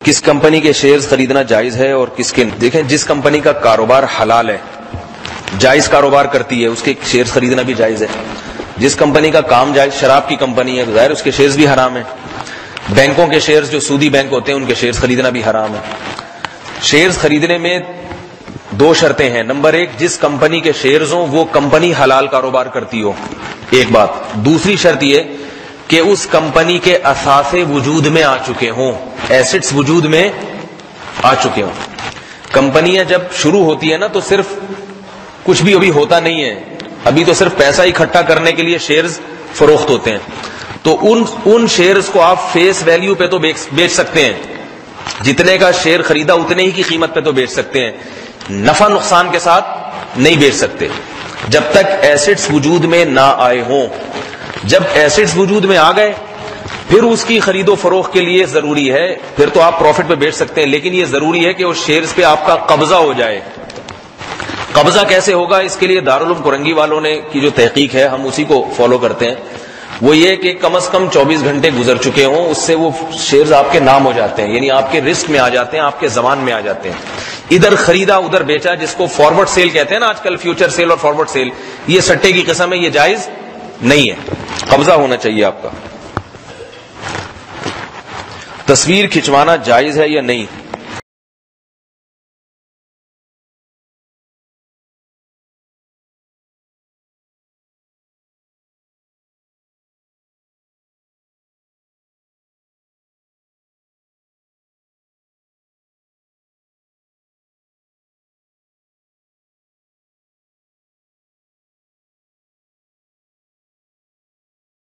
کس کمپنی کے شیئرز خریدنا جائز ہے اور کس کے؟ دیکھیں، جس کمپنی کا کاروبار حلال ہے، جائز کاروبار کرتی ہے، اس کے شیئرز خریدنا بھی جائز ہے۔ جس کمپنی کا کام جائز، شراب کی کمپنی ہے، ظاہر اس کے شیئرز بھی حرام ہیں۔ بینکوں کے شیئرز جو سودی بینک ہوتے ہیں ان کے شیئرز خریدنا بھی حرام ہے۔ شیئرز خریدنے میں دو شرطیں ہیں۔ نمبر ایک، جس کمپنی کے شیئرز ہوں وہ کمپنی حلال کاروبار کرتی ہو، ایک بات۔ دوسری شرط یہ کہ اس کمپنی کے اثاثے وجود میں آ چکے ہوں، ایسٹس وجود میں آ چکے ہوں۔ کمپنیاں جب شروع ہوتی ہے نا تو صرف کچھ بھی ابھی ہوتا نہیں ہے، ابھی تو صرف پیسہ اکٹھا کرنے کے لیے شیئرز فروخت ہوتے ہیں، تو ان شیئرز کو آپ فیس ویلیو پہ تو بیچ سکتے ہیں، جتنے کا شیئر خریدا اتنے ہی کی قیمت پہ تو بیچ سکتے ہیں، نفع نقصان کے ساتھ نہیں بیچ سکتے جب تک ایسٹس وجود میں نہ آئے ہوں۔ جب ایسٹس وجود میں آ گئے پھر اس کی خرید و فروخت کے لیے ضروری ہے، پھر تو آپ پروفٹ پہ بیچ سکتے ہیں، لیکن یہ ضروری ہے کہ اس شیئرز پہ آپ کا قبضہ ہو جائے۔ قبضہ کیسے ہوگا؟ اس کے لیے دارالعلوم کرنگی والوں نے کی جو تحقیق ہے ہم اسی کو فالو کرتے ہیں، وہ یہ کہ کم از کم 24 گھنٹے گزر چکے ہوں، اس سے وہ شیئرز آپ کے نام ہو جاتے ہیں، یعنی آپ کے رسک میں آ جاتے ہیں، آپ کے زمان میں آ جاتے ہیں۔ ادھر خریدا ادھر بیچا، جس کو فارورڈ سیل کہتے ہیں نا آج کل، فیوچر سیل اور فارورڈ سیل، یہ سٹے کی قسم ہے، یہ جائز نہیں ہے، قبضہ ہونا چاہیے آپ کا۔ تصویر کھنچوانا جائز ہے یا نہیں؟